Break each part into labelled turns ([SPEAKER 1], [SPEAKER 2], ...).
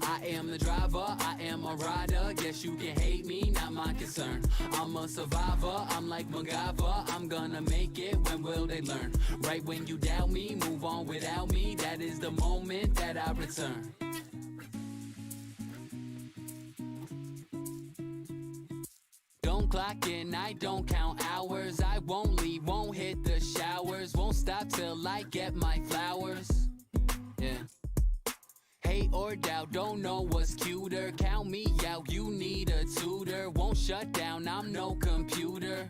[SPEAKER 1] I am the driver, I am a rider. Guess you can hate me, not my concern. I'm a survivor, I'm like MacGyver. I'm gonna make it, when will they learn? Right when you doubt me, move on without me. That is the moment that I return. Don't clock in, I don't count hours. I won't leave, won't hit the showers. Won't stop till I get my flowers. Yeah. Hate or doubt, don't know what's cuter. Count me out, you need a tutor. Won't shut down, I'm no computer.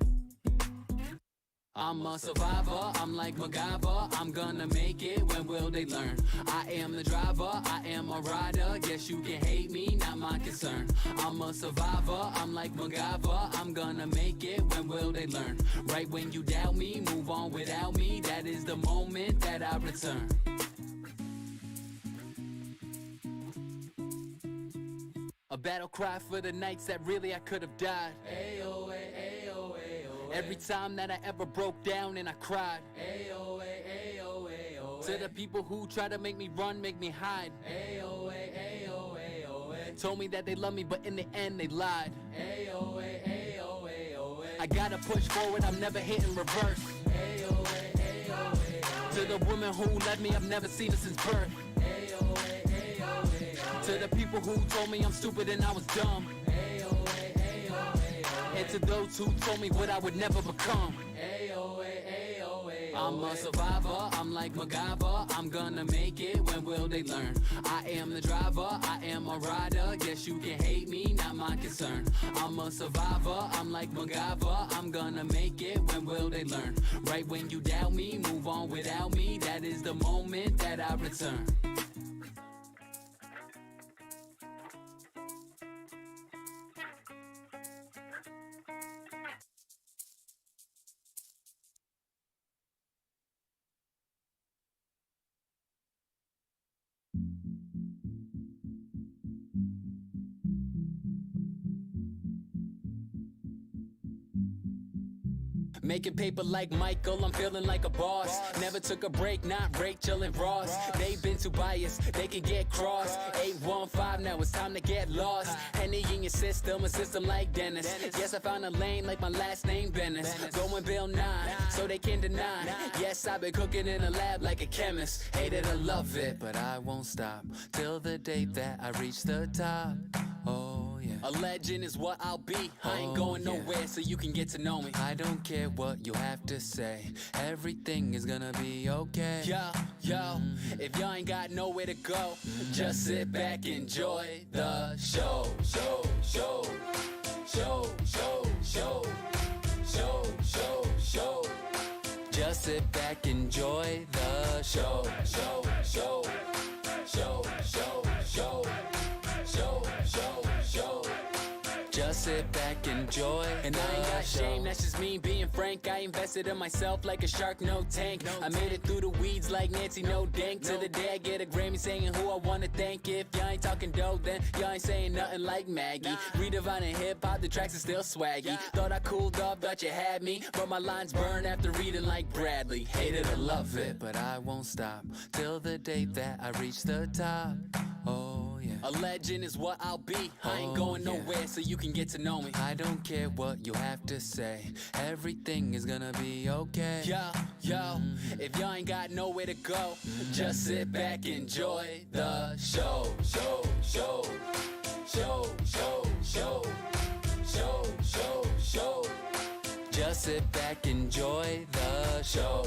[SPEAKER 1] I'm a survivor, I'm like MacGyver. I'm gonna make it, when will they learn? I am the driver, I am a rider. Guess you can hate me, not my concern. I'm a survivor, I'm like MacGyver. I'm gonna make it, when will they learn? Right when you doubt me, move on without me. That is the moment that I return. A battle cry for the nights that really I could have died. Ayo, ayo, ayo. Every time that I ever broke down and I cried. Ayo, ayo, ayo. To the people who try to make me run, make me hide. Ayo, ayo, ayo. Told me that they love me, but in the end they lied. Ayo, ayo, ayo. I gotta push forward, I'm never hitting reverse. Ayo, ayo, ayo. To the woman who left me, I've never seen her since birth. Ayo, ayo, ayo. To the people who told me I'm stupid and I was dumb. Ayo, ayo, ayo. And to those who told me what I would never become. Ayo, ayo, ayo. I'm a survivor, I'm like MacGyver. I'm gonna make it, when will they learn? I am the driver, I am a rider. Guess you can hate me, not my concern. I'm a survivor, I'm like MacGyver. I'm gonna make it, when will they learn? Right when you doubt me, move on without me. That is the moment that I return. Making paper like Michael, I'm feeling like a boss. Never took a break, not Rachel and Ross. They been too biased, they can get crossed. 815, now it's time to get lost. Henny in your system, a system like Dennis. Yes, I found a lane like my last name, Bennis. Going Bill 9, so they can deny. Yes, I've been cooking in a lab like a chemist. Hate it or love it, but I won't stop till the day that I reach the top. Oh yeah. A legend is what I'll be. I ain't going nowhere, so you can get to know me. I don't care what you have to say, everything is gonna be okay. Yo, if y'all ain't got nowhere to go, just sit back, enjoy the show. Just sit back, enjoy the show. Just sit back, enjoy. And I ain't got shame, that's just me being frank. I invested in myself like a shark, no tank. I made it through the weeds like Nancy, no dank. To the day I get a Grammy saying who I wanna thank. If y'all ain't talking dope, then y'all ain't saying nothing like Maggie. Redefining hip-hop, the tracks are still swaggy. Thought I cooled off, thought you had me, but my lines burn after reading like Bradley. Hate it or love it, but I won't stop till the day that I reach the top. Oh yeah. A legend is what I'll be. I ain't going nowhere, so you can get to know me. I don't care what you have to say, everything is gonna be okay. Yo, if y'all ain't got nowhere to go, just sit back, enjoy the show. Just sit back, enjoy the show.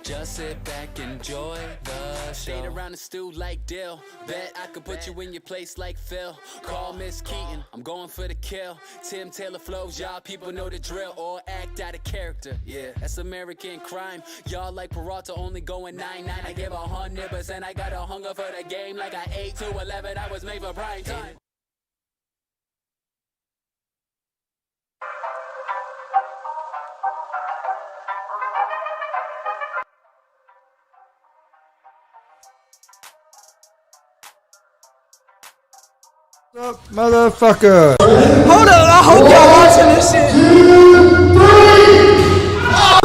[SPEAKER 1] Just sit back, enjoy the show. Stayed around the stew like Dill. Bet I could put you in your place like Phil. Call Miss Keaton, I'm going for the kill. Tim Taylor flows, y'all people know the drill. Or act out of character, yeah, that's American crime. Y'all like Peralta only going 9-9. I give 100%, I got a hunger for the game. Like I 8 to 11, I was made for prime time.
[SPEAKER 2] Up, motherfucker.
[SPEAKER 3] Hold up, I hope y'all watching this shit.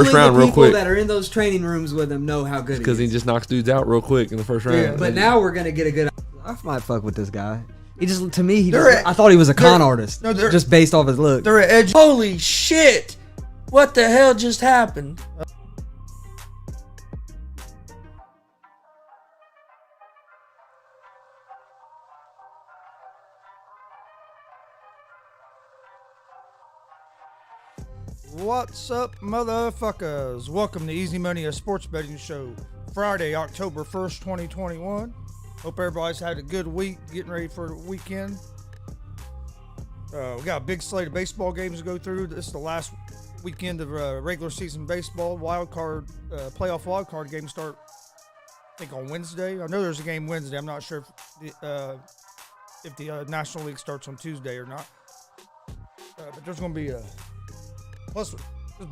[SPEAKER 2] first round
[SPEAKER 3] the
[SPEAKER 2] real
[SPEAKER 3] people
[SPEAKER 2] quick.
[SPEAKER 3] that are in those training rooms with him know how good
[SPEAKER 2] Because
[SPEAKER 3] he
[SPEAKER 2] he
[SPEAKER 3] is.
[SPEAKER 2] just knocks dudes out real quick in the first round.
[SPEAKER 4] Yeah.
[SPEAKER 3] But now we're gonna get a good. I might fuck with this guy. He just, to me, I thought he was a con artist.
[SPEAKER 4] no, they're-
[SPEAKER 3] just based off his look.
[SPEAKER 4] They're at edge. Holy shit! What the hell just happened? What's up, motherfuckers? Welcome to Easy Money, a sports betting show. Friday, October 1st, 2021. Hope everybody's had a good week, getting ready for the weekend. We got a big slate of baseball games to go through. This is the last weekend of regular season baseball. Playoff wild card games start, I think, on Wednesday. I know there's a game Wednesday. I'm not sure if the National League starts on Tuesday or not. But there's going to be plus this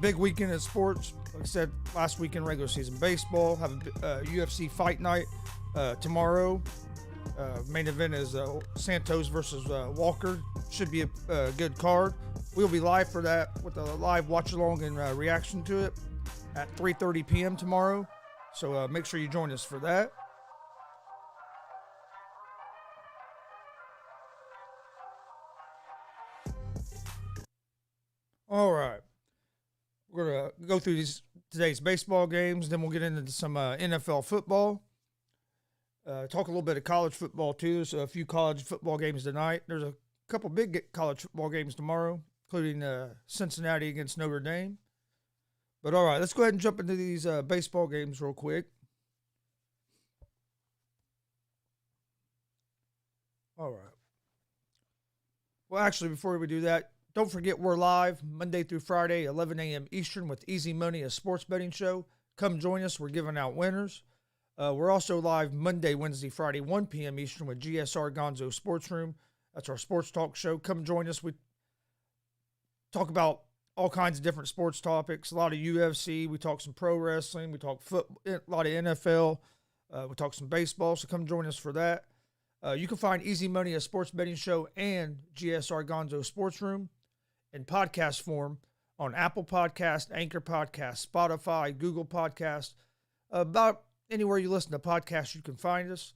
[SPEAKER 4] big weekend in sports. Like I said, last weekend regular season baseball. Have a UFC fight night tomorrow. Main event is Santos versus Walker. Should be a good card. We'll be live for that with a live watch along and reaction to it at 3:30 p.m. tomorrow. So make sure you join us for that. All right. We're going to go through today's baseball games. Then we'll get into some NFL football. Talk a little bit of college football, too. There's a few college football games tonight. There's a couple big college football games tomorrow, including Cincinnati against Notre Dame. But all right, let's go ahead and jump into these baseball games real quick. All right. Well, actually, before we do that, don't forget we're live Monday through Friday, 11 a.m. Eastern with Easy Money, a sports betting show. Come join us. We're giving out winners. We're also live Monday, Wednesday, Friday, 1 p.m. Eastern with GSR Gonzo Sports Room. That's our sports talk show. Come join us. We talk about all kinds of different sports topics, a lot of UFC. We talk some pro wrestling. We talk football, a lot of NFL. We talk some baseball. So come join us for that. You can find Easy Money, a sports betting show, and GSR Gonzo Sports Room in podcast form on Apple Podcast, Anchor Podcast, Spotify, Google Podcast, about anywhere you listen to podcasts, you can find us.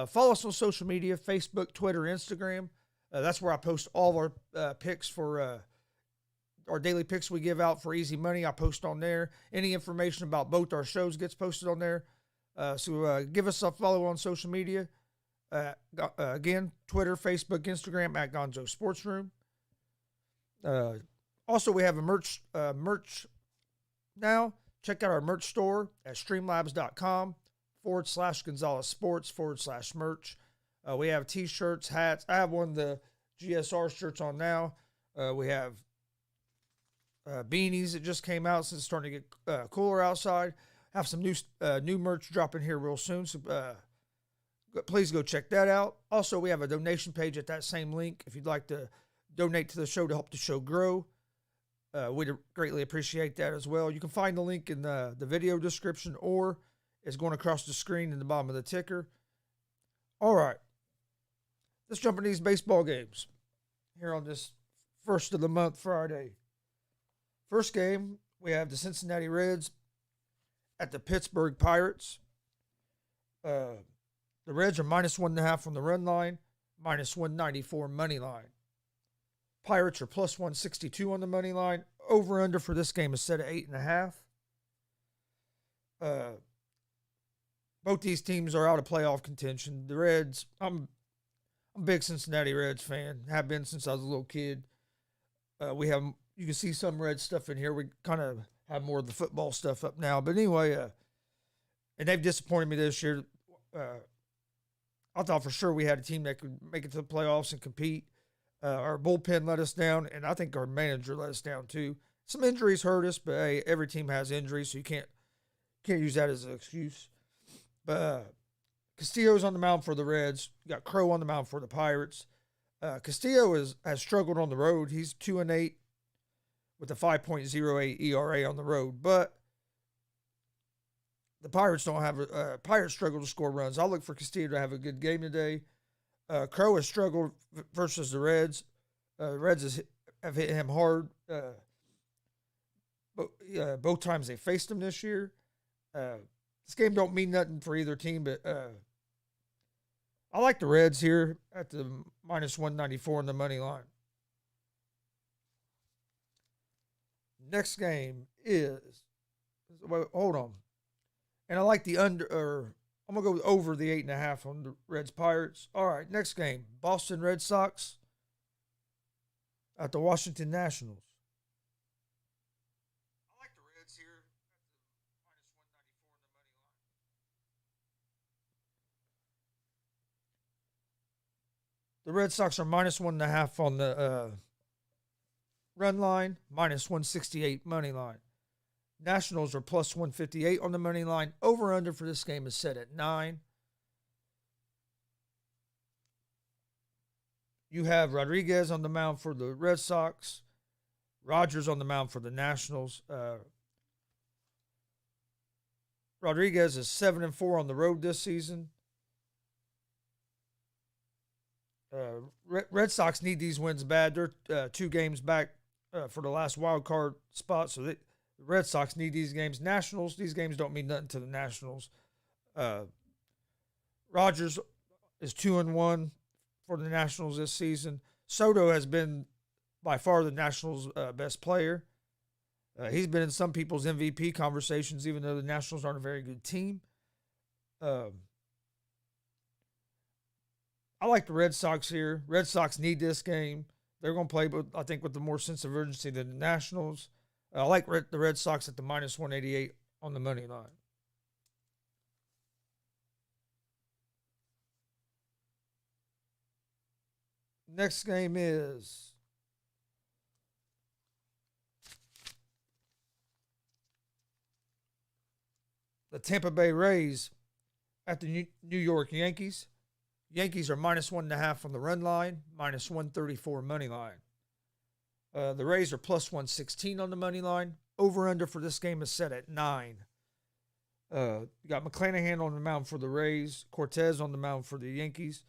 [SPEAKER 4] Follow us on social media, Facebook, Twitter, Instagram. That's where I post all of our picks for our daily picks we give out for Easy Money. I post on there. Any information about both our shows gets posted on there. So give us a follow on social media. Again, Twitter, Facebook, Instagram, at Gonzo Sports Room. Also, we have a merch now. Check out our merch store at streamlabs.com/Gonzalez Sports/merch. We have t-shirts, hats. I have one of the GSR shirts on now. We have beanies that just came out since it's starting to get cooler outside. Have some new merch dropping here real soon. So please go check that out. Also, we have a donation page at that same link if you'd like to donate to the show to help the show grow. We'd greatly appreciate that as well. You can find the link in the video description, or it's going across the screen in the bottom of the ticker. All right. Let's jump into these baseball games here on this first of the month, Friday. First game, we have the Cincinnati Reds at the Pittsburgh Pirates. The Reds are -1.5 on the run line, -194 money line. Pirates are +162 on the money line. Over under for this game is set at 8.5. Both these teams are out of playoff contention. The Reds, I'm a big Cincinnati Reds fan. Have been since I was a little kid. You can see some Red stuff in here. We kind of have more of the football stuff up now. But anyway, and they've disappointed me this year. I thought for sure we had a team that could make it to the playoffs and compete. Our bullpen let us down, and I think our manager let us down too. Some injuries hurt us, but hey, every team has injuries, so you can't use that as an excuse. But Castillo's on the mound for the Reds. You got Crow on the mound for the Pirates. Castillo has struggled on the road. He's 2-8 with a 5.08 ERA on the road, but the Pirates don't have Pirates struggle to score runs. I'll look for Castillo to have a good game today. Crow has struggled versus the Reds. Reds have hit him hard. both times they faced them this year. This game don't mean nothing for either team, but I like the Reds here at the minus 194 on the money line. Next game is, hold on, and I like the under. Or I'm gonna go over the 8.5 on the Reds Pirates. All right, next game, Boston Red Sox at the Washington Nationals. I like the Reds here at the minus 194 on the money line. The Red Sox are minus 1.5 on the run line, minus 168 money line. Nationals are plus 158 on the money line. Over under for this game is set at 9. You have Rodriguez on the mound for the Red Sox, Rogers on the mound for the Nationals. Rodriguez is 7-4 on the road this season. Red Sox need these wins bad. They're 2 games back for the last wild card spot, so the Red Sox need these games. Nationals, these games don't mean nothing to the Nationals. Rogers is 2-1 for the Nationals this season. Soto has been by far the Nationals' best player. He's been in some people's MVP conversations, even though the Nationals aren't a very good team. I like the Red Sox here. Red Sox need this game. They're going to play, I think, with the more sense of urgency than the Nationals. I like the Red Sox at the minus 188 on the money line. Next game is the Tampa Bay Rays at the New York Yankees. Yankees are minus 1.5 on the run line, minus 134 money line. The Rays are plus 116 on the money line. Over under for this game is set at 9. You got McClanahan on the mound for the Rays, Cortez on the mound for the Yankees.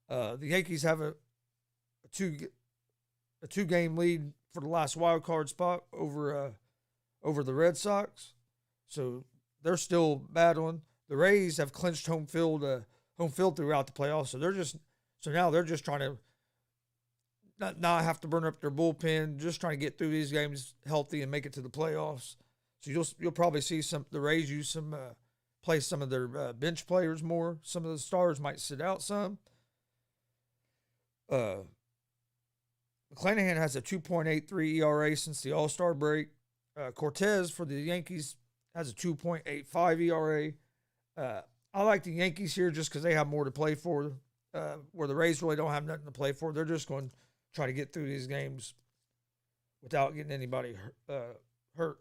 [SPEAKER 4] The Yankees have a two-game lead for the last wild card spot over the Red Sox, so they're still battling. The Rays have clinched home field throughout the playoffs, so now they're just trying to not have to burn up their bullpen, just trying to get through these games healthy and make it to the playoffs. So you'll probably see the Rays use play some of their bench players more. Some of the stars might sit out some. McClanahan has a 2.83 ERA since the All-Star break. Cortez for the Yankees has a 2.85 ERA. I like the Yankees here just because they have more to play for, where the Rays really don't have nothing to play for. They're just going to try to get through these games without getting anybody hurt.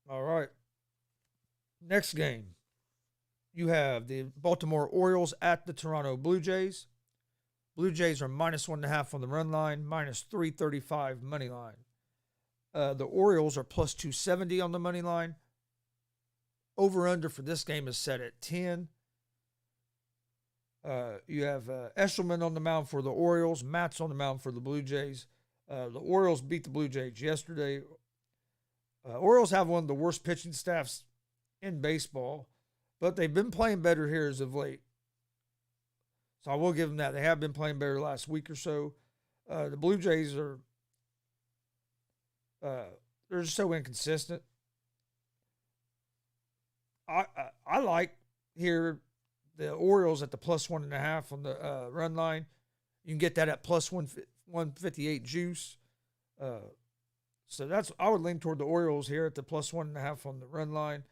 [SPEAKER 4] All right. Next game, you have the Baltimore Orioles at the Toronto Blue Jays. Blue Jays are minus 1.5 on the run line, minus 335 money line. The Orioles are plus 270 on the money line. Over under for this game is set at 10. You have Eshelman on the mound for the Orioles, Matz on the mound for the Blue Jays. The Orioles beat the Blue Jays yesterday. Orioles have one of the worst pitching staffs in baseball, but they've been playing better here as of late. So I will give them that. They have been playing better the last week or so. The Blue Jays are they're just so inconsistent. I like here the Orioles at the plus 1.5 on the run line. You can get that at plus 158 juice. So I would lean toward the Orioles here at the plus 1.5 on the run line.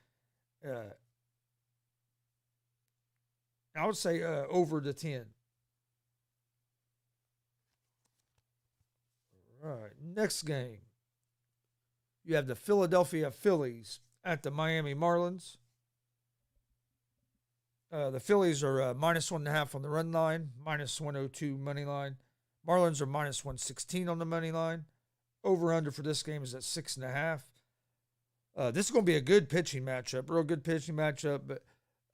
[SPEAKER 4] I would say over the 10. All right, next game. You have the Philadelphia Phillies at the Miami Marlins. The Phillies are minus 1.5 on the run line, minus 102 money line. Marlins are minus 116 on the money line. Over-under for this game is at 6.5. This is going to be a good pitching matchup, real good pitching matchup. But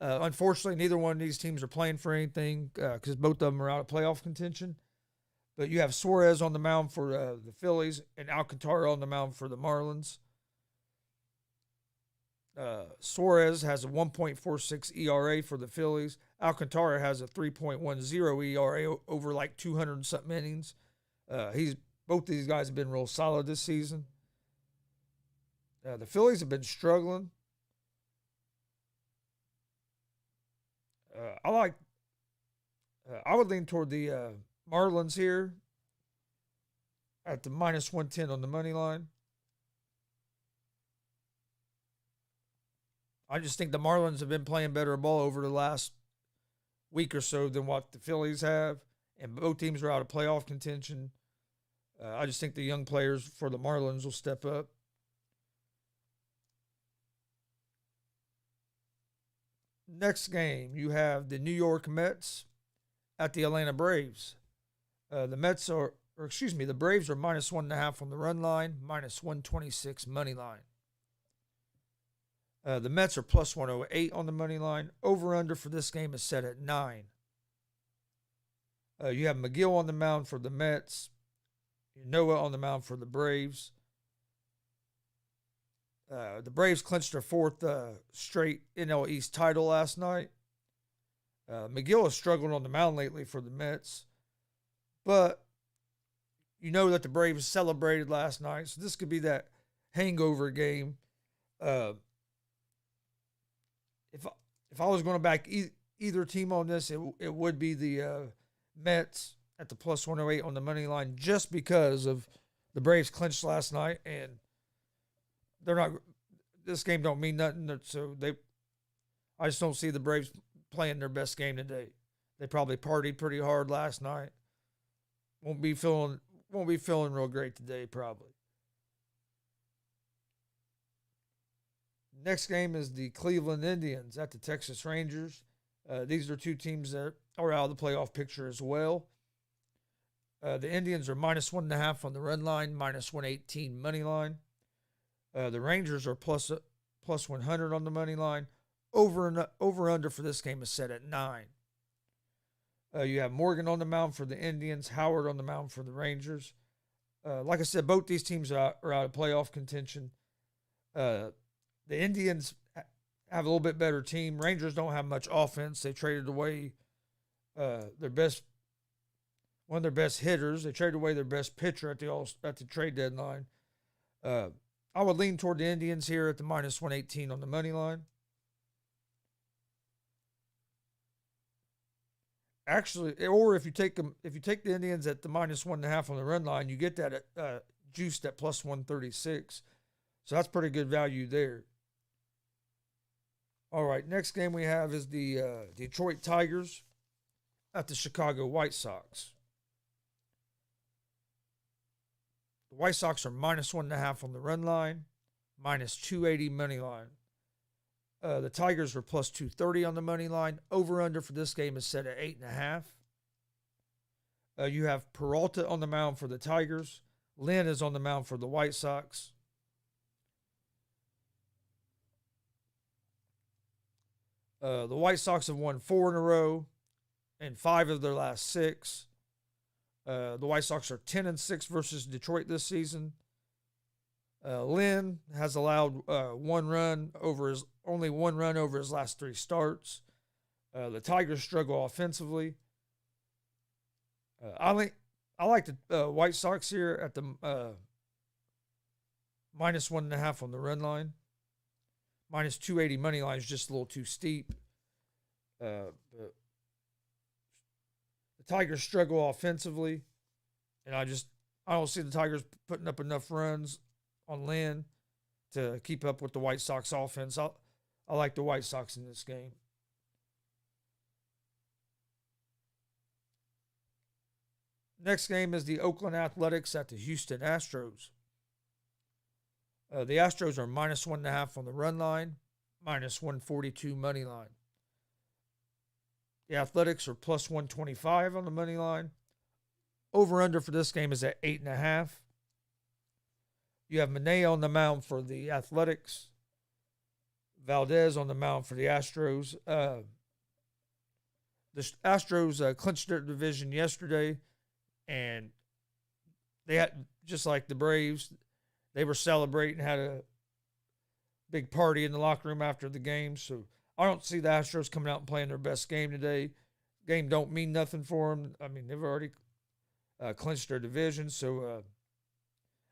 [SPEAKER 4] Unfortunately, neither one of these teams are playing for anything because both of them are out of playoff contention. But you have Suarez on the mound for the Phillies and Alcantara on the mound for the Marlins. Suarez has a 1.46 ERA for the Phillies. Alcantara has a 3.10 ERA over like 200 and something innings. Both these guys have been real solid this season. The Phillies have been struggling. I would lean toward the Marlins here at the minus 110 on the money line. I just think the Marlins have been playing better ball over the last week or so than what the Phillies have, and both teams are out of playoff contention. I just think the young players for the Marlins will step up. Next game, you have the New York Mets at the Atlanta Braves. The Braves are minus 1.5 on the run line, minus 126 money line. The Mets are plus 108 on the money line. Over-under for this game is set at 9. You have McGill on the mound for the Mets. Noah on the mound for the Braves. The Braves clinched their fourth straight NL East title last night. McGill has struggled on the mound lately for the Mets. But you know that the Braves celebrated last night, so this could be that hangover game. If I was going to back either team on this, it would be the Mets at the plus 108 on the money line, just because of the Braves clinched last night, and they're not. This game don't mean nothing, so I just don't see the Braves playing their best game today. They probably partied pretty hard last night. Won't be feeling real great today, probably. Next game is the Cleveland Indians at the Texas Rangers. These are two teams that are out of the playoff picture as well. The Indians are minus 1.5 on the run line, minus 118 money line. The Rangers are plus 100 on the money line. Over under for this game is set at 9. You have Morgan on the mound for the Indians, Howard on the mound for the Rangers. Like I said, both these teams are out of playoff contention. The Indians have a little bit better team. Rangers don't have much offense. They traded away one of their best hitters. They traded away their best pitcher at the trade deadline. I would lean toward the Indians here at the minus 118 on the money line. Actually, or if you take the Indians at the minus 1.5 on the run line, you get that juiced at plus 136. So that's pretty good value there. All right, next game we have is the Detroit Tigers at the Chicago White Sox. The White Sox are minus 1.5 on the run line, minus 280 money line. The Tigers are plus 230 on the money line. Over-under for this game is set at 8.5. You have Peralta on the mound for the Tigers. Lynn is on the mound for the White Sox. The White Sox have won 4 in a row and 5 of their last 6. The White Sox are 10-6 versus Detroit this season. Lynn has allowed only one run over his last 3 starts. The Tigers struggle offensively. I like the White Sox here at the minus 1.5 on the run line. Minus 280 money line is just a little too steep. The Tigers struggle offensively, and I don't see the Tigers putting up enough runs on Lynn to keep up with the White Sox offense. I like the White Sox in this game. Next game is the Oakland Athletics at the Houston Astros. The Astros are minus 1.5 on the run line, minus 142 money line. The Athletics are plus 125 on the money line. Over-under for this game is at 8.5. You have Manaea on the mound for the Athletics. Valdez on the mound for the Astros. The Astros clinched their division yesterday, and they had, just like the Braves, they were celebrating, had a big party in the locker room after the game. So I don't see the Astros coming out and playing their best game today. Game don't mean nothing for them. I mean, they've already clinched their division. So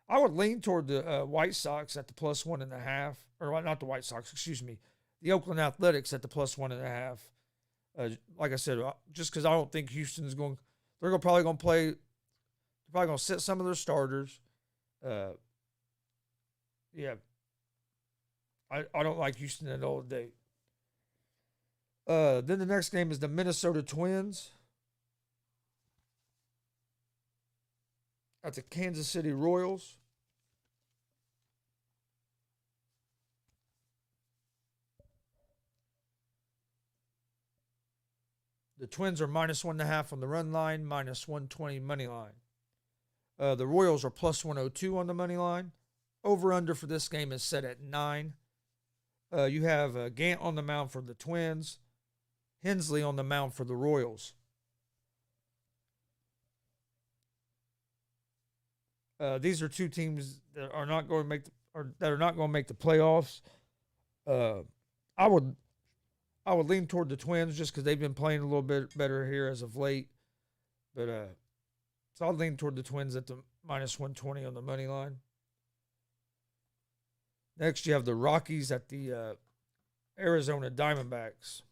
[SPEAKER 4] I would lean toward the White Sox at the +1.5, or not the White Sox, excuse me, the Oakland Athletics at the +1.5. Like I said, just because I don't think Houston is going, they're probably going to play. They're probably going to sit some of their starters. Yeah, I don't like Houston at all today. Then the next game is the Minnesota Twins at the Kansas City Royals. The Twins are -1.5 on the run line, -120 money line. The Royals are +102 on the money line. Over-under for this game is set at 9. You have Gant on the mound for the Twins, Hensley on the mound for the Royals. These are two teams that are not going to make the playoffs. I would lean toward the Twins just because they've been playing a little bit better here as of late. But so I'll lean toward the Twins at the -120 on the money line. Next, you have the Rockies at the Arizona Diamondbacks.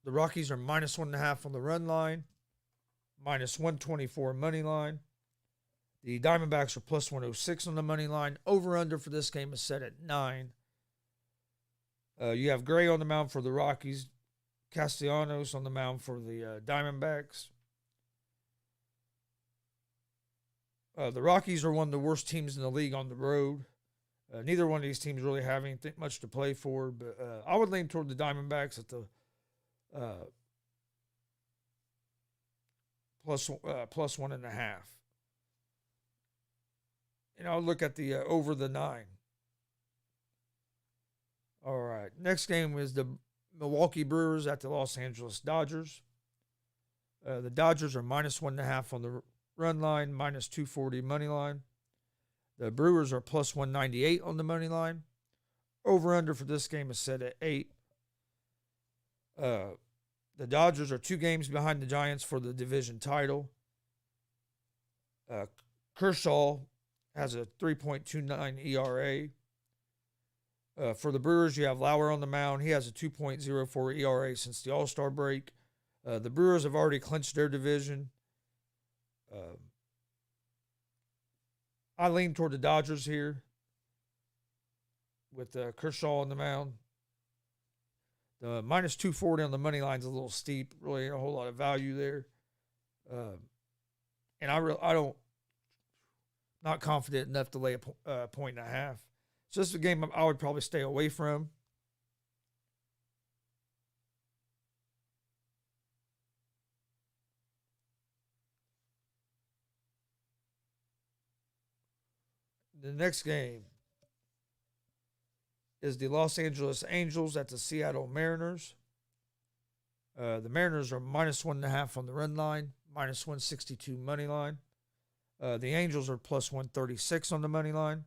[SPEAKER 4] The Rockies are -1.5 on the run line, -124 money line. The Diamondbacks are +106 on the money line. Over-under for this game is set at 9. You have Gray on the mound for the Rockies, Castellanos on the mound for the Diamondbacks. The Rockies are one of the worst teams in the league on the road. Neither one of these teams really have anything much to play for, but I would lean toward the Diamondbacks at the +1.5. And I'll look at the over the 9. All right. Next game is the Milwaukee Brewers at the Los Angeles Dodgers. The Dodgers are -1.5 on the run line, -240 money line. The Brewers are +198 on the money line. Over-under for this game is set at 8. The Dodgers are 2 games behind the Giants for the division title. Kershaw has a 3.29 ERA. For the Brewers, you have Lauer on the mound. He has a 2.04 ERA since the All-Star break. The Brewers have already clinched their division. I lean toward the Dodgers here with Kershaw on the mound. The -240 on the money line is a little steep. Really ain't a whole lot of value there. And I don't, not confident enough to lay a 1.5. So this is a game I would probably stay away from. The next game is the Los Angeles Angels at the Seattle Mariners. The Mariners are -1.5 on the run line, -162 money line. The Angels are +136 on the money line.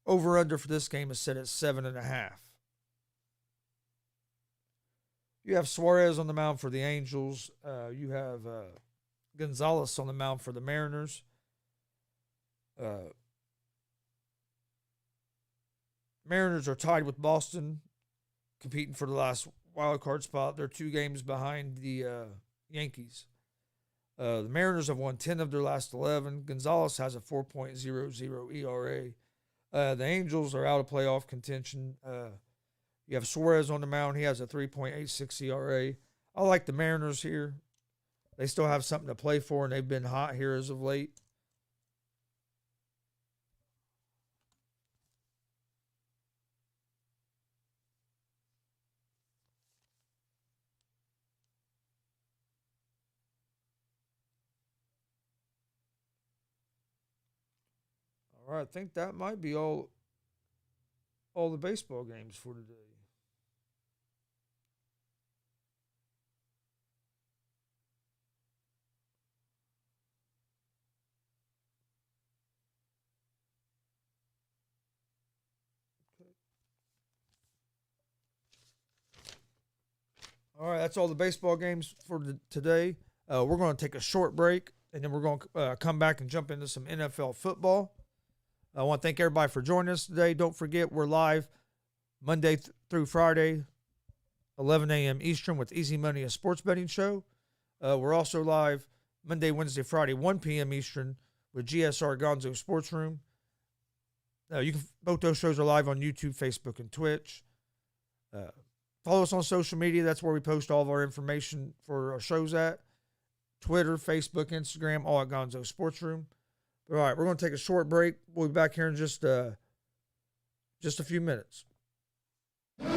[SPEAKER 4] Over-under for this game is set at 7.5. You have Suarez on the mound for the Angels. You have Gonzalez on the mound for the Mariners. Mariners are tied with Boston, competing for the last wild card spot. They're 2 games behind the Yankees. The Mariners have won 10 of their last 11. Gonzalez has a 4.00 ERA. The Angels are out of playoff contention. You have Suarez on the mound. He has a 3.86 ERA. I like the Mariners here. They still have something to play for, and they've been hot here as of late. right, I think that might be all the baseball games for today. All right, that's all the baseball games for today. We're going to take a short break, and then we're going to come back and jump into some NFL football. I want to thank everybody for joining us today. Don't forget, we're live Monday through Friday, 11 a.m. Eastern with Easy Money, a sports betting show. We're also live Monday, Wednesday, Friday, 1 p.m. Eastern with GSR Gonzo Sports Room. Both those shows are live on YouTube, Facebook, and Twitch. Follow us on social media. That's where we post all of our information for our shows at. Twitter, Facebook, Instagram, all at Gonzo Sports Room. All right, we're going to take a short break. We'll be back here in just a few minutes.
[SPEAKER 5] Chris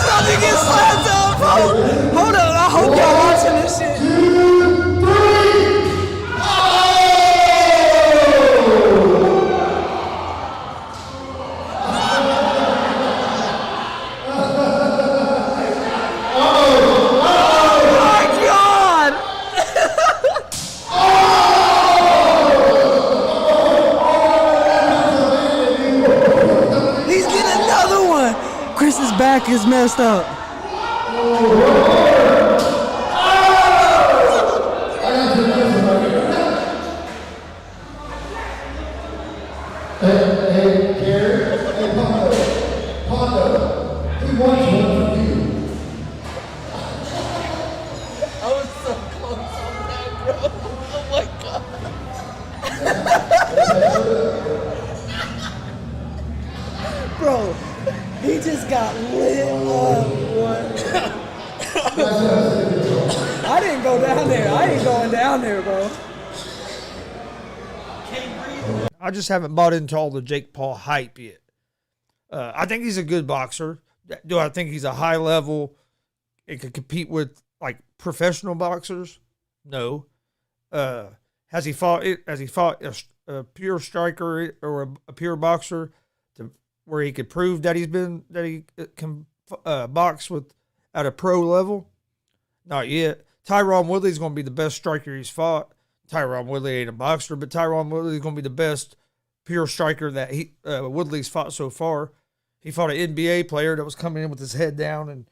[SPEAKER 5] about to get slapped up. Hold on, I hope y'all watching this shit. Chris's back is messed up.
[SPEAKER 6] Hey, Gary. Hey, Pondo. He wants one from you.
[SPEAKER 5] I was so close on that, bro. Oh my god. Bro, he just got lit up. I didn't go down there. I ain't going down there, bro.
[SPEAKER 4] I just haven't bought into all the Jake Paul hype yet. I think he's a good boxer. Do I think he's a high level and can compete with like professional boxers? No. Has he fought a pure striker or a pure boxer where he could prove that he can box at a pro level? Not yet. Tyron Woodley's going to be the best striker he's fought. Tyron Woodley ain't a boxer, but Tyron Woodley's going to be the best pure striker that Woodley's fought so far. He fought an NBA player that was coming in with his head down and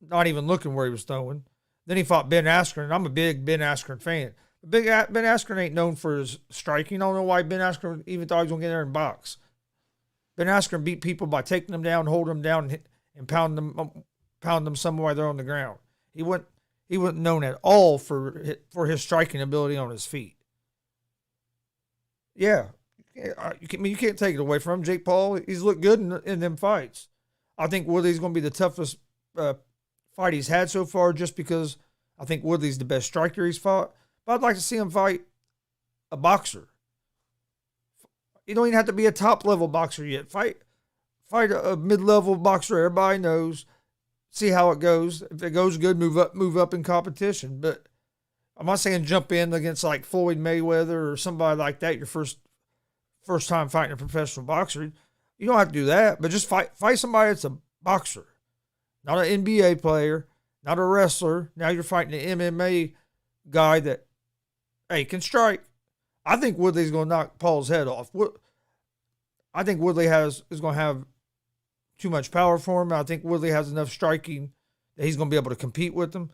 [SPEAKER 4] not even looking where he was throwing. Then he fought Ben Askren, and I'm a big Ben Askren fan. Ben Askren ain't known for his striking. I don't know why Ben Askren even thought he was going to get there and box. Ben Askren beat people by taking them down, holding them down, and pounding them somewhere they're on the ground. He wasn't known at all for his striking ability on his feet. Yeah, you can't take it away from him. Jake Paul, he's looked good in them fights. I think Woodley's going to be the toughest fight he's had so far, just because I think Woodley's the best striker he's fought. But I'd like to see him fight a boxer. You don't even have to be a top-level boxer yet. Fight a mid-level boxer everybody knows. See how it goes. If it goes good, move up in competition. But I'm not saying jump in against like Floyd Mayweather or somebody like that. Your first time fighting a professional boxer. You don't have to do that, but just fight somebody that's a boxer, not an NBA player, not a wrestler. Now you're fighting an MMA guy that, hey, can strike. I think Woodley's going to knock Paul's head off. I think Woodley is going to have too much power for him. I think Woodley has enough striking that he's going to be able to compete with him.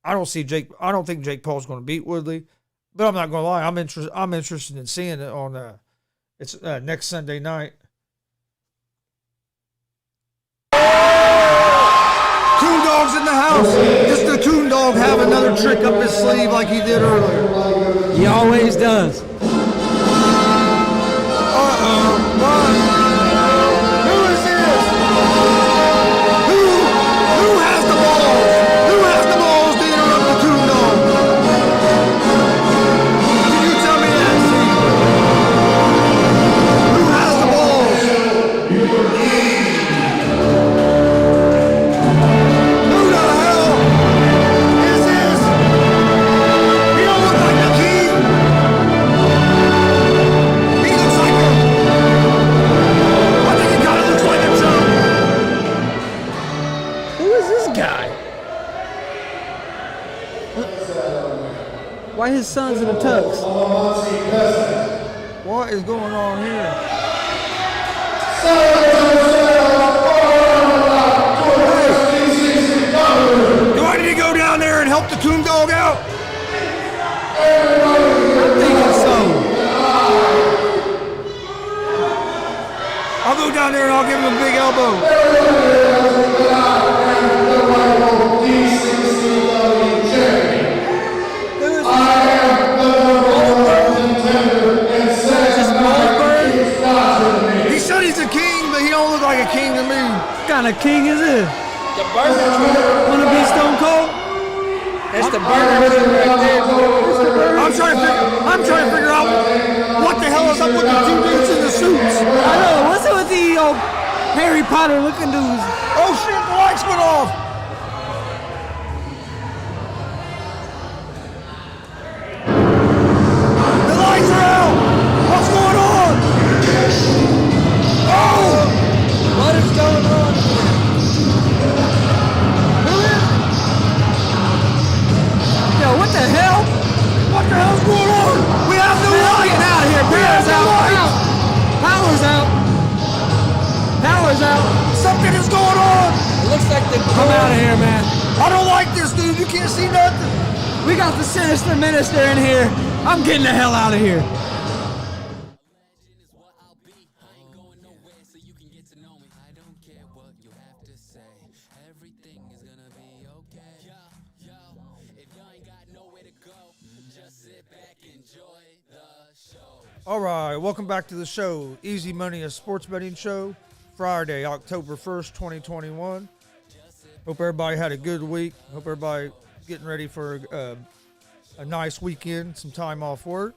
[SPEAKER 4] I don't think Jake Paul's going to beat Woodley, but I'm not going to lie. I'm interested in seeing it on it's next Sunday night. Coon Dog's in the house. Just the Coon Dog have another trick up his sleeve like he did earlier.
[SPEAKER 3] He always does.
[SPEAKER 4] Who is this? Who has the balls? Who has the balls to interrupt the Coon Dog? Can you tell me that, Steve? Who has the balls? Who the hell?
[SPEAKER 3] Why his son's in a tux?
[SPEAKER 4] What is going on here? Do I need to go down there and help the coon dog out?
[SPEAKER 3] I'm thinking so.
[SPEAKER 4] I'll go down there and I'll give him a big elbow. He said he's a king, but he don't look like a king to me.
[SPEAKER 3] What kind of king is this?
[SPEAKER 5] The burger truck.
[SPEAKER 3] Wanna be Stone Cold?
[SPEAKER 5] That's the burger truck right there.
[SPEAKER 4] I'm trying to figure out what the hell is up with the two dudes in the suits.
[SPEAKER 3] I know. What's up with the Harry Potter looking dudes?
[SPEAKER 4] Oh shit, the lights went off. The lights are out. What's going on? Oh!
[SPEAKER 3] What is going on? Yo, what the hell?
[SPEAKER 4] What the hell's going on? We have no light.
[SPEAKER 3] Get out of here. Power's out. Power's out. Power's out.
[SPEAKER 4] Something is going on.
[SPEAKER 5] It looks like the
[SPEAKER 3] I'm out of here, man.
[SPEAKER 4] I don't like this, dude. You can't see nothing.
[SPEAKER 3] We got the sinister minister in here. I'm getting the hell out of here.
[SPEAKER 1] Legend is what I'll be. I ain't going nowhere so you can get to know me. I don't care what you have to say. Everything is gonna be okay. Yo, if you ain't got nowhere to go, just sit back, enjoy the show.
[SPEAKER 4] All right, welcome back to the show. Easy Money, a sports betting show. Friday, October 1st, 2021. Hope everybody had a good week. Hope everybody getting ready for a nice weekend, some time off work.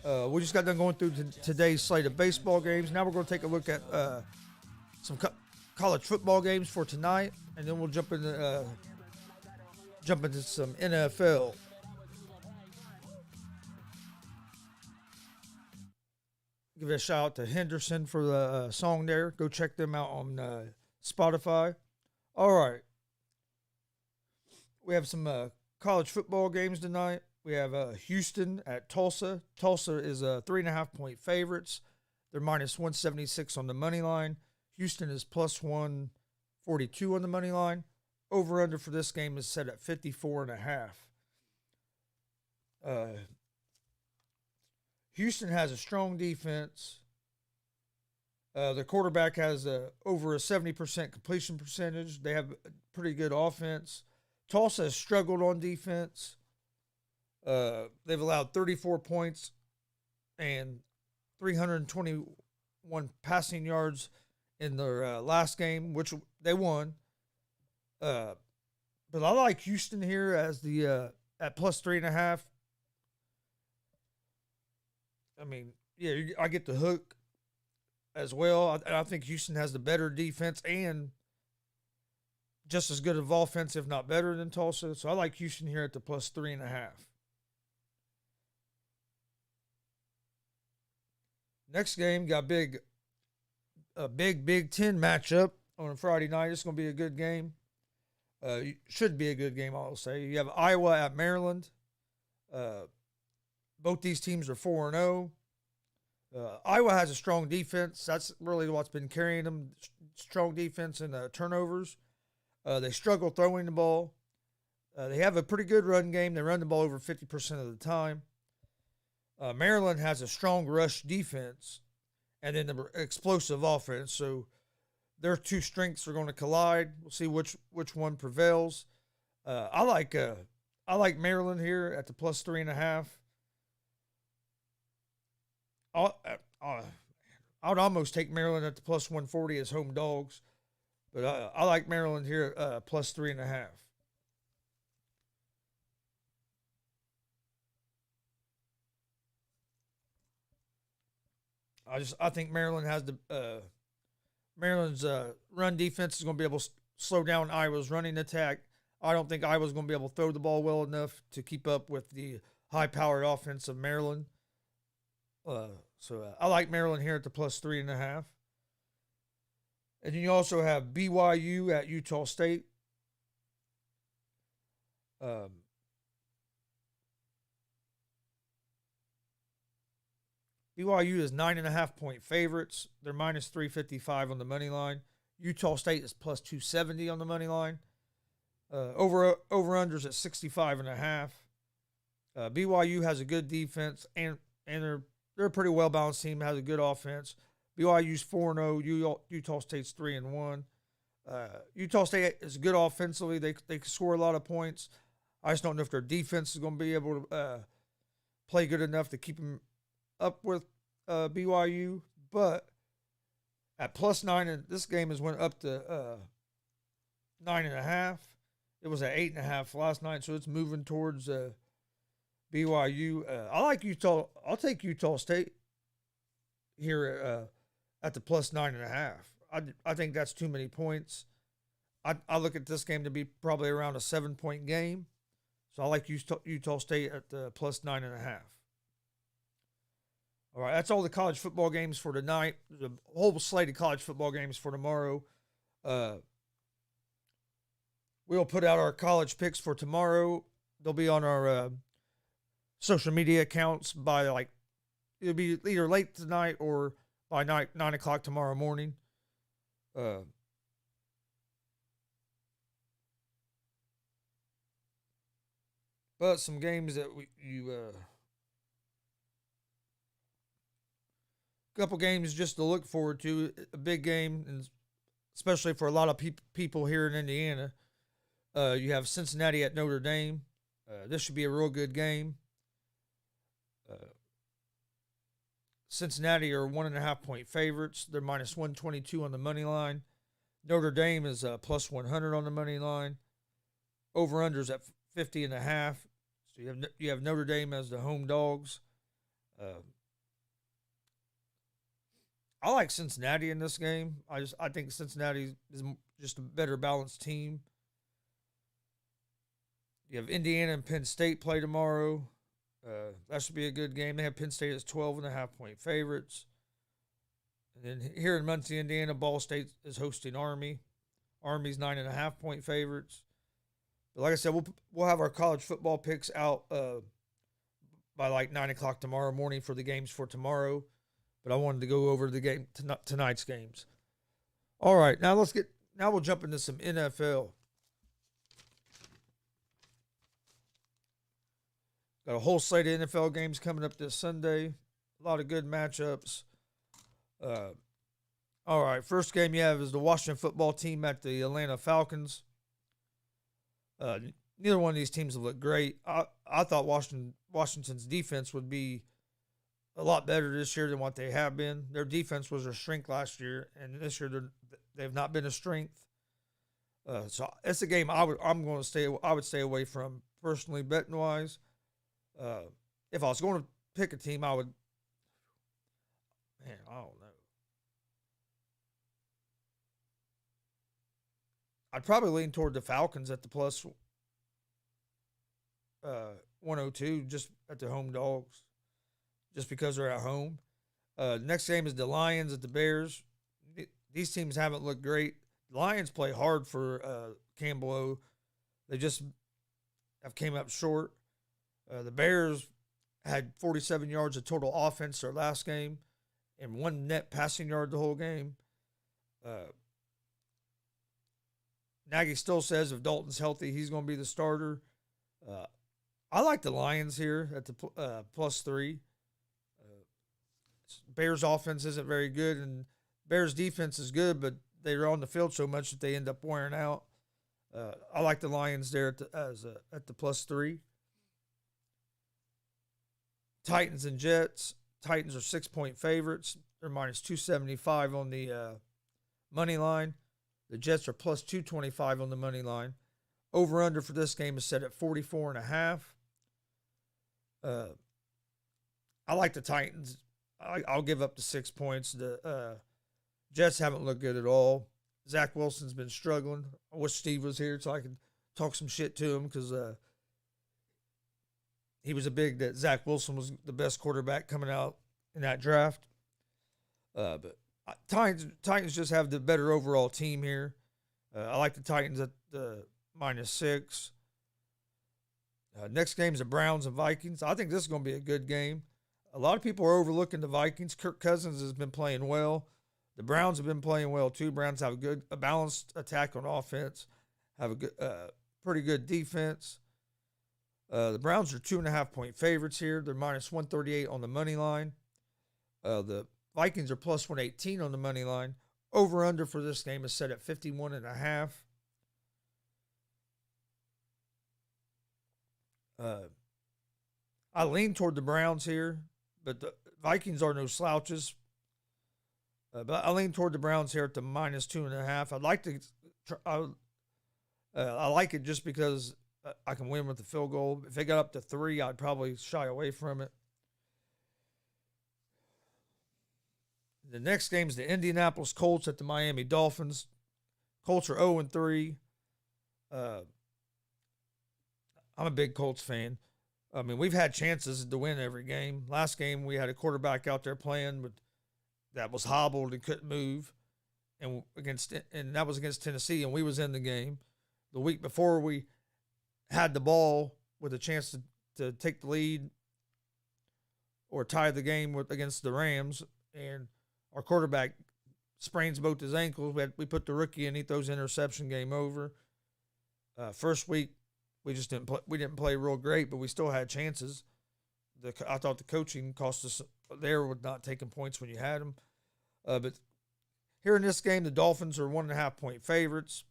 [SPEAKER 4] We just got done going through today's slate of baseball games. Now we're going to take a look at some college football games for tonight, and then we'll jump into some NFL. Give a shout out to Henderson for the song there. Go check them out on Spotify. All right. We have some college football games tonight. We have Houston at Tulsa. Tulsa is 3.5 point favorites. They're minus 176 on the money line. Houston is plus 142 on the money line. Over under for this game is set at 54.5. Houston has a strong defense. The quarterback has over a 70% completion percentage. They have a pretty good offense. Tulsa has struggled on defense. They've allowed 34 points and 321 passing yards in their last game, which they won. But I like Houston here as the at plus 3.5. I mean, yeah, I get the hook as well. I think Houston has the better defense and just as good of offense, if not better than Tulsa. So I like Houston here at the plus 3.5. Next game, got a big Big Ten matchup on a Friday night. It's going to be a good game. Should be a good game, I'll say. You have Iowa at Maryland. Both these teams are 4-0. Iowa has a strong defense. That's really what's been carrying them. Strong defense and turnovers. They struggle throwing the ball. They have a pretty good run game. They run the ball over 50% of the time. Maryland has a strong rush defense and then the explosive offense. So their two strengths are going to collide. We'll see which one prevails. I like Maryland here at the plus 3.5. I would almost take Maryland at the plus 140 as home dogs, but I like Maryland here plus 3.5. I think Maryland has Maryland's run defense is going to be able to slow down Iowa's running attack. I don't think Iowa's going to be able to throw the ball well enough to keep up with the high-powered offense of Maryland. So I like Maryland here at the plus 3.5. And then you also have BYU at Utah State. BYU is 9.5-point favorites. They're minus 355 on the money line. Utah State is plus 270 on the money line. Over unders at 65.5. BYU has a good defense and they're a pretty well balanced team. Has a good offense. BYU's 4-0. Utah State's 3-1. Utah State is good offensively. They can score a lot of points. I just don't know if their defense is going to be able to play good enough to keep them up with BYU. But at +9, and this game has went up to 9.5. It was at 8.5 last night, so it's moving towards BYU. I like Utah. I'll take Utah State here at the +9.5. I think that's too many points. I look at this game to be probably around a 7-point game. So I like Utah State at the +9.5. All right, that's all the college football games for tonight. There's a whole slate of college football games for tomorrow. We'll put out our college picks for tomorrow. They'll be on our social media accounts by it'll be either late tonight or by 9 o'clock tomorrow morning. But some games that couple games just to look forward to. A big game, and especially for a lot of people here in Indiana. You have Cincinnati at Notre Dame. This should be a real good game. Cincinnati are 1.5-point favorites. They're minus 122 on the money line. Notre Dame is plus 100 on the money line. Over-unders at 50.5. So you have Notre Dame as the home dogs. I like Cincinnati in this game. I think Cincinnati is just a better balanced team. You have Indiana and Penn State play tomorrow. That should be a good game. They have Penn State as 12.5-point favorites. And then here in Muncie, Indiana, Ball State is hosting Army. Army's 9.5-point favorites. But like I said, we'll have our college football picks out by 9 o'clock tomorrow morning for the games for tomorrow. But I wanted to go over the tonight's games. All right, now we'll jump into some NFL. Got a whole slate of NFL games coming up this Sunday. A lot of good matchups. All right, first game you have is the Washington football team at the Atlanta Falcons. Neither one of these teams have looked great. I thought Washington's defense would be a lot better this year than what they have been. Their defense was a strength last year, and this year they've not been a strength. So it's a game I would stay away from personally, betting wise. If I was going to pick a team, I don't know. I'd probably lean toward the Falcons at the plus 102, just at the home dogs, just because they're at home. Next game is the Lions at the Bears. These teams haven't looked great. The Lions play hard for Campbell O. They just have came up short. The Bears had 47 yards of total offense their last game and 1 net passing yard the whole game. Nagy still says if Dalton's healthy, he's going to be the starter. I like the Lions here at the +3. Bears offense isn't very good, and Bears defense is good, but they're on the field so much that they end up wearing out. I like the Lions there at the +3. Titans and Jets. Titans are 6-point favorites. They're minus 275 on the money line. The Jets are plus 225 on the money line. Over-under for this game is set at 44.5. I like the Titans. I'll give up to 6 points. The Jets haven't looked good at all. Zach Wilson's been struggling. I wish Steve was here so I could talk some shit to him because he was that Zach Wilson was the best quarterback coming out in that draft. But Titans just have the better overall team here. I like the Titans at the -6. Next game is the Browns and Vikings. I think this is going to be a good game. A lot of people are overlooking the Vikings. Kirk Cousins has been playing well. The Browns have been playing well too. Browns have a balanced attack on offense, have a good, pretty good defense. The Browns are 2.5-point favorites here. They're minus 138 on the money line. The Vikings are plus 118 on the money line. Over under for this game is set at 51.5. I lean toward the Browns here, but the Vikings are no slouches. But I lean toward the Browns here at the minus 2.5. I'd like to. I like it just because I can win with the field goal. If they got up to 3, I'd probably shy away from it. The next game is the Indianapolis Colts at the Miami Dolphins. Colts are 0-3. I'm a big Colts fan. I mean, we've had chances to win every game. Last game, we had a quarterback out there playing that was hobbled and couldn't move, and that was against Tennessee, and we was in the game. The week before, we had the ball with a chance to take the lead or tie the game against the Rams, and our quarterback sprains both his ankles. We put the rookie in, he throws interception, game over. First week, we just didn't play real great, but we still had chances. I thought the coaching cost us there with not taking points when you had them. But here in this game, the Dolphins are 1.5-point favorites.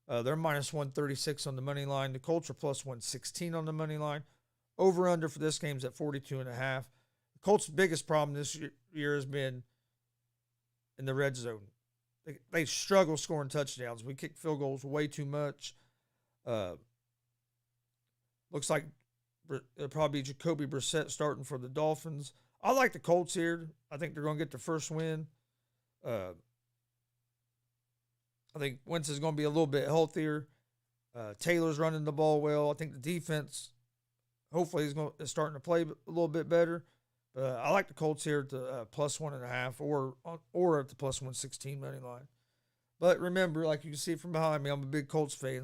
[SPEAKER 4] They're minus 136 on the money line. The Colts are plus 116 on the money line. Over under for this game is at 42.5. The Colts' biggest problem this year has been in the red zone. They struggle scoring touchdowns. We kick field goals way too much. Looks like it'll probably be Jacoby Brissett starting for the Dolphins. I like the Colts here. I think they're going to get their first win. I think Wentz is going to be a little bit healthier. Taylor's running the ball well. I think the defense, hopefully, is starting to play a little bit better. I like the Colts here at the plus 1.5 or at the plus 116 money line. But remember, like you can see from behind me, I'm a big Colts fan,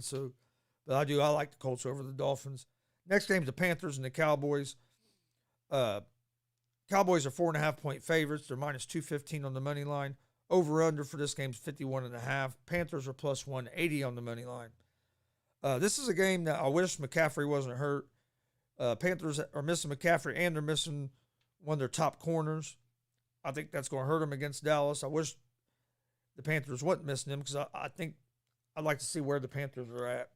[SPEAKER 4] but I like the Colts over the Dolphins. Next game is the Panthers and the Cowboys. Cowboys are 4.5-point favorites. They're minus 215 on the money line. Over under for this game is 51.5. Panthers are plus 180 on the money line. This is a game that I wish McCaffrey wasn't hurt. Panthers are missing McCaffrey and they're missing one of their top corners. I think that's going to hurt them against Dallas. I wish the Panthers wasn't missing him because I think I'd like to see where the Panthers are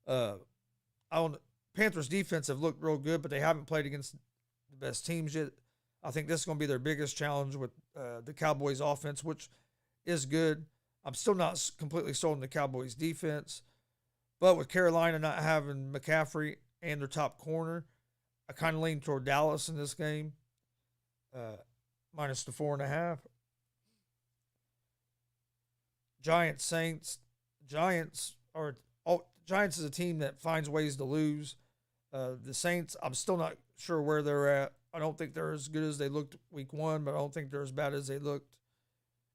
[SPEAKER 4] at. Panthers defense have looked real good, but they haven't played against the best teams yet. I think this is going to be their biggest challenge with the Cowboys offense, which is good. I'm still not completely sold on the Cowboys defense, but with Carolina not having McCaffrey and their top corner, I kind of lean toward Dallas in this game, minus the 4.5. Giants, Saints. Giants is a team that finds ways to lose. The Saints, I'm still not sure where they're at. I don't think they're as good as they looked week 1, but I don't think they're as bad as they looked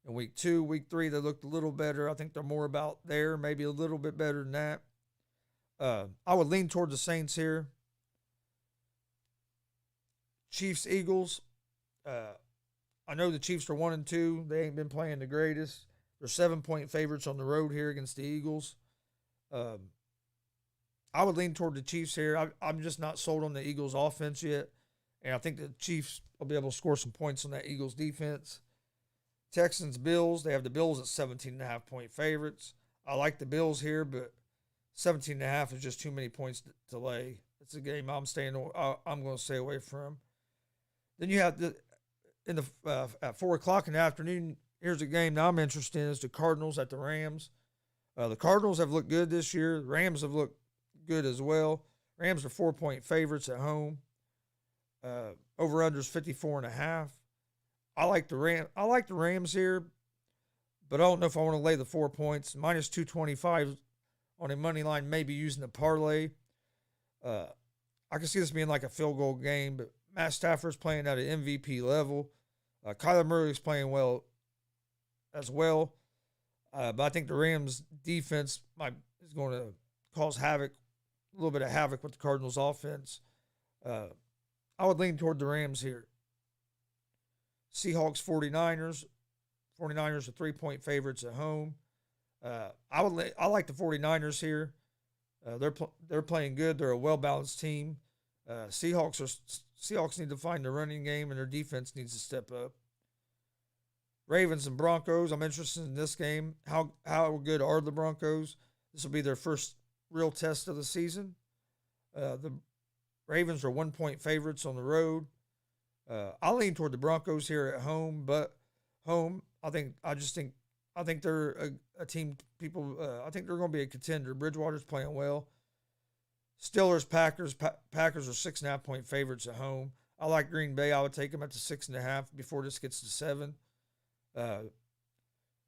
[SPEAKER 4] in week 2. Week 3, they looked a little better. I think they're more about there, maybe a little bit better than that. I would lean toward the Saints here. Chiefs, Eagles. I know the Chiefs are 1-2. They ain't been playing the greatest. They're 7-point favorites on the road here against the Eagles. I would lean toward the Chiefs here. I'm just not sold on the Eagles' offense yet. And I think the Chiefs will be able to score some points on that Eagles defense. Texans, Bills. They have the Bills at 17.5-point favorites. I like the Bills here, but 17.5 is just too many points to lay. It's a game I'm going to stay away from. Then you have at 4 o'clock in the afternoon, here's a game that I'm interested in, is the Cardinals at the Rams. The Cardinals have looked good this year. The Rams have looked good as well. Rams are 4-point favorites at home. Over under is 54.5. I like the Rams here, but I don't know if I want to lay the 4 points. Minus 225 on a money line, maybe using a parlay. I can see this being like a field goal game, but Matt Stafford's playing at an MVP level. Kyler Murray's playing well as well. But I think the Rams defense is going to cause a little bit of havoc with the Cardinals offense. I would lean toward the Rams here. Seahawks, 49ers. 49ers are 3-point favorites at home. I like the 49ers here. They're playing good. They're a well-balanced team. Seahawks need to find the running game, and their defense needs to step up. Ravens and Broncos. I'm interested in this game. How good are the Broncos? This will be their first real test of the season. The Ravens are 1-point favorites on the road. I lean toward the Broncos here at home, but I think they're a team. I think they're going to be a contender. Bridgewater's playing well. Steelers, Packers. Packers are 6.5-point favorites at home. I like Green Bay. I would take them at the 6.5 before this gets to 7.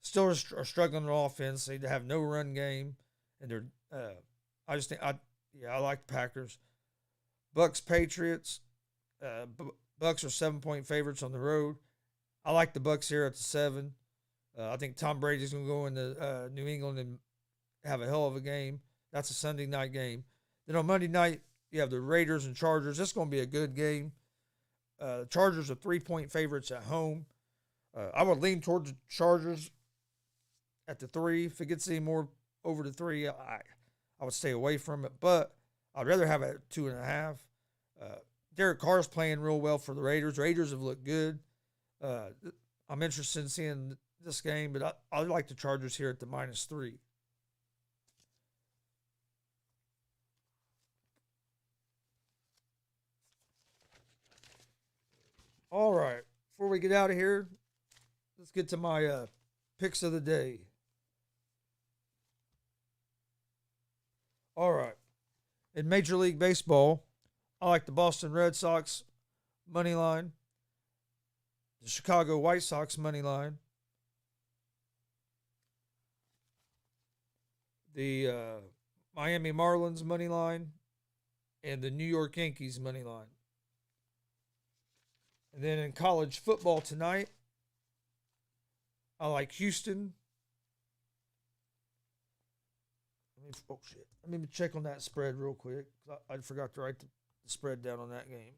[SPEAKER 4] Steelers are struggling on offense. They have no run game, and they're. I like the Packers. Bucks, Patriots. Bucks are 7-point favorites on the road. I like the Bucks here at the 7. I think Tom Brady's going to go into New England and have a hell of a game. That's a Sunday night game. Then on Monday night, you have the Raiders and Chargers. This is going to be a good game. The Chargers are 3-point favorites at home. I would lean towards the Chargers at the 3. If it gets any more over the 3, I would stay away from it. But I'd rather have it at 2.5. Derek Carr's playing real well for the Raiders. Raiders have looked good. I'm interested in seeing this game, but I like the Chargers here at the -3. All right. Before we get out of here, let's get to my picks of the day. All right. In Major League Baseball, I like the Boston Red Sox money line, the Chicago White Sox money line, the Miami Marlins money line, and the New York Yankees money line. And then in college football tonight, I like Houston. Let me check on that spread real quick. I forgot to write the spread down on that game.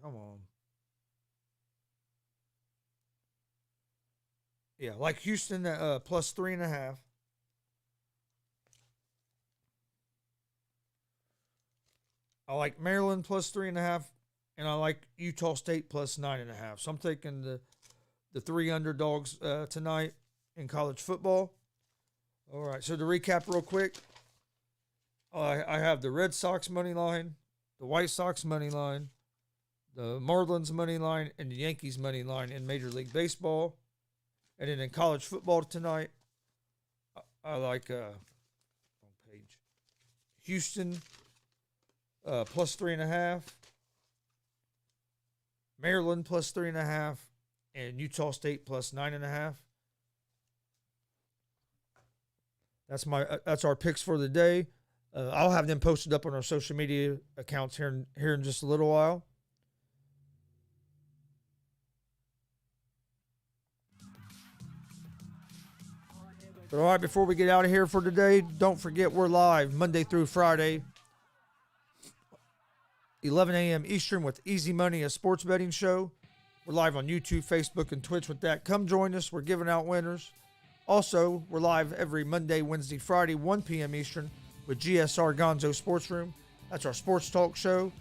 [SPEAKER 4] Come on. Yeah, like Houston plus 3.5. I like Maryland plus 3.5, and I like Utah State plus 9.5. So I'm taking the 3 underdogs tonight in college football. All right, so to recap real quick, I have the Red Sox money line, the White Sox money line, the Marlins money line, and the Yankees money line in Major League Baseball. And then in college football tonight, I like Houston plus 3.5, Maryland plus 3.5, and Utah State plus 9.5. That's our picks for the day. I'll have them posted up on our social media accounts here in just a little while. But all right, before we get out of here for today, don't forget we're live Monday through Friday, 11 a.m. Eastern with Easy Money, a sports betting show. We're live on YouTube, Facebook, and Twitch with that. Come join us. We're giving out winners. Also, we're live every Monday, Wednesday, Friday, 1 p.m. Eastern with GSR Gonzo Sports Room. That's our sports talk show.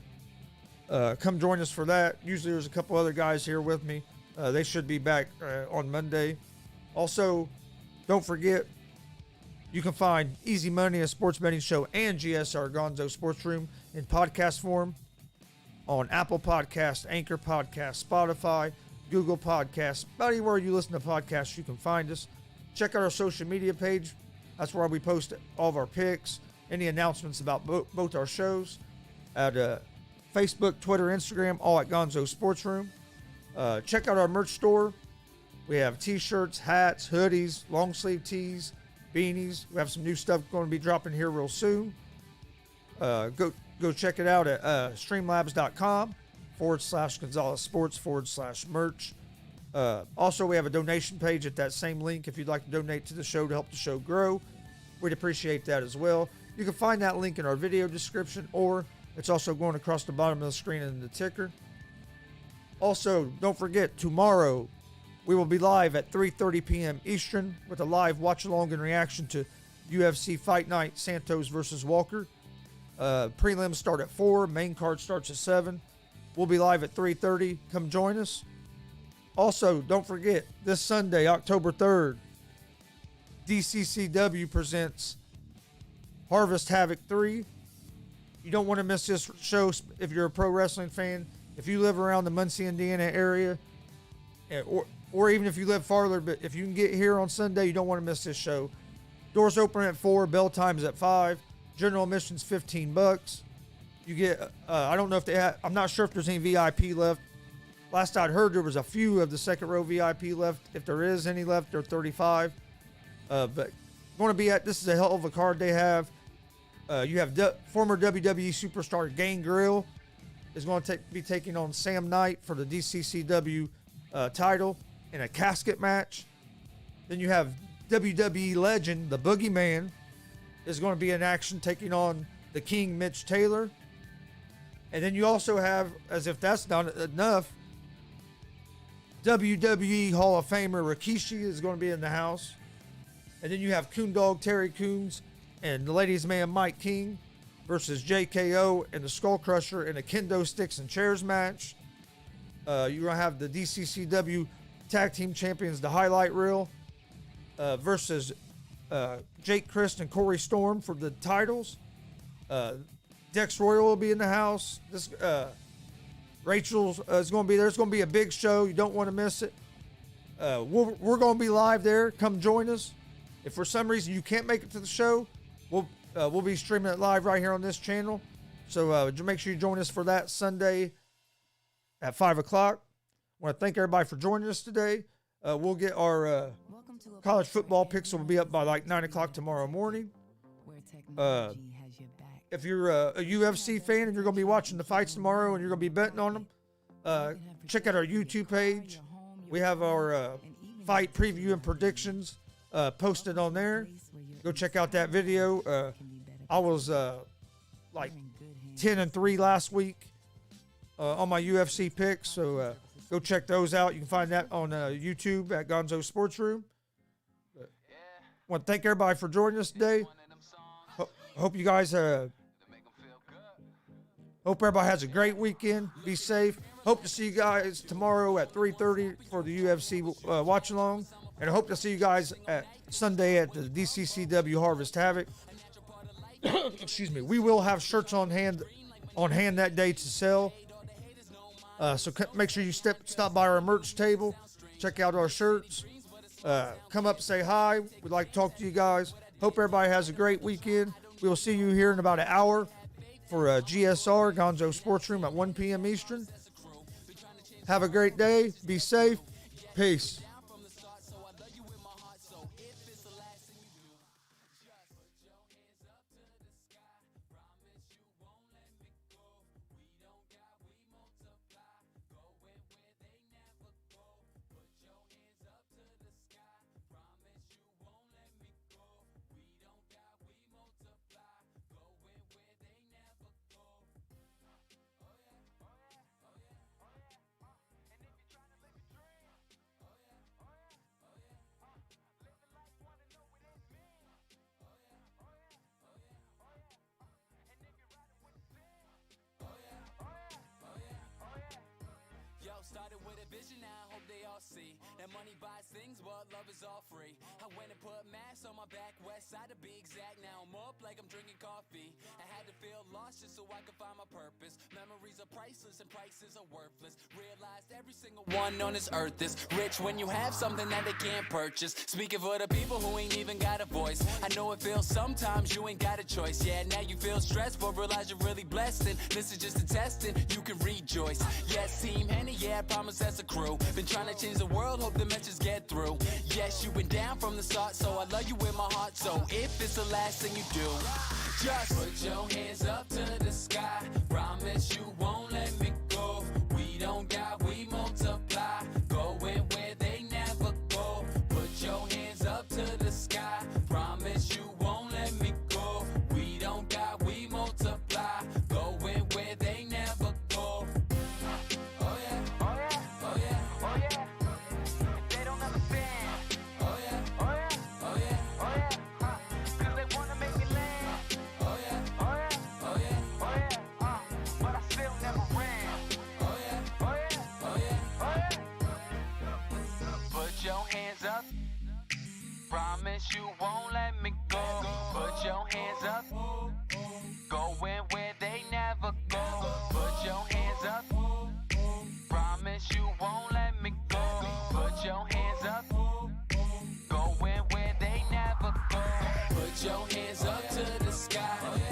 [SPEAKER 4] Come join us for that. Usually there's a couple other guys here with me. They should be back on Monday. Also, don't forget, you can find Easy Money, a sports betting show, and GSR Gonzo Sports Room in podcast form on Apple Podcasts, Anchor Podcasts, Spotify, Google Podcasts. About anywhere you listen to podcasts, you can find us. Check out our social media page. That's where we post all of our picks, any announcements about both our shows at Facebook, Twitter, Instagram, all at Gonzo Sports Room. Check out our merch store. We have t-shirts, hats, hoodies, long sleeve tees, beanies. We have some new stuff going to be dropping here real soon. Go check it out at streamlabs.com/Gonzalez Sports /merch. Also, we have a donation page at that same link if you'd like to donate to the show to help the show grow. We'd appreciate that as well. You can find that link in our video description, or it's also going across the bottom of the screen in the ticker. Also, don't forget, tomorrow we will be live at 3:30 p.m. Eastern with a live watch-along and reaction to UFC Fight Night Santos versus Walker. Prelims start at 4, main card starts at 7. We'll be live at 3:30. Come join us. Also, don't forget, this Sunday, October 3rd, DCCW presents Harvest Havoc 3. You don't want to miss this show if you're a pro wrestling fan. If you live around the Muncie, Indiana area, or even if you live farther, but if you can get here on Sunday, you don't want to miss this show. Doors open at 4, bell time's at 5. General admission's $15. You get, I don't know if they have, I'm not sure if there's any VIP left. Last I'd heard, there was a few of the second row VIP left. If there is any left, they're $35. But going to be at, this is a hell of a card they have. You have former WWE superstar Gangrel is going to be taking on Sam Knight for the DCCW title in a casket match. Then you have WWE legend, the Boogeyman, is going to be in action taking on the King, Mitch Taylor. And then you also have, as if that's not enough, WWE Hall of Famer Rikishi is going to be in the house. And then you have Coondog Terry Coons and the Ladies Man Mike King versus JKO and the Skull Crusher in a kendo sticks and chairs match. You're going to have the DCCW Tag Team Champions, the Highlight Reel, versus Jake Christ and Corey Storm for the titles. Dex Royal will be in the house. This Rachel's is going to be there. It's going to be a big show. You don't want to miss it. We're going to be live there. Come join us. If for some reason you can't make it to the show, we'll be streaming it live right here on this channel. So make sure you join us for that Sunday at 5 o'clock. I want to thank everybody for joining us today. We'll get our college football picks will be up by like 9 o'clock tomorrow morning. If you're a UFC fan and you're going to be watching the fights tomorrow and you're going to be betting on them, check out our YouTube page. We have our fight preview and predictions posted on there. Go check out that video. I was like 10-3 last week on my UFC picks, so go check those out. You can find that on YouTube at Gonzo Sports Room. I want to thank everybody for joining us today. Hope you guys hope everybody has a great weekend. Be safe. Hope to see you guys tomorrow at 3:30 for the UFC watch along, and I hope to see you guys at Sunday at the DCCW Harvest Havoc. Excuse me. We will have shirts on hand that day to sell. So make sure you stop by our merch table, check out our shirts, come up, say hi. We'd like to talk to you guys. Hope everybody has a great weekend. We will see you here in about an hour for GSR, Gonzo Sports Room at 1 p.m. Eastern. Have a great day. Be safe. Peace.
[SPEAKER 1] Started with a vision, now I hope they all see that money buys things, but love is all free. I went and put mass on my back, west side to be exact. Now I'm up like I'm drinking coffee. I had to feel lost just so I could find my purpose. Memories are priceless and prices are worthless. Realized every single one on this earth is rich when you have something that they can't purchase. Speaking for the people who ain't even got a voice, I know it feels sometimes you ain't got a choice. Yeah, now you feel stressed, but realize you're really blessed, and this is just a testing. You can rejoice. Yes, Team Henny, yeah, I promise that's a crew. Been trying to change the world, hope the message get through. Yes, you've been down from the start, so I love you with my heart. So if it's the last thing you do, just put your hands up to the sky. Promise you won't let me go. We don't got, we multiply. Going where Promise you won't let me go. Put your hands up. Going where they never go. Put your hands up. Promise you won't let me go. Put your hands up. Going where they never go. Put your hands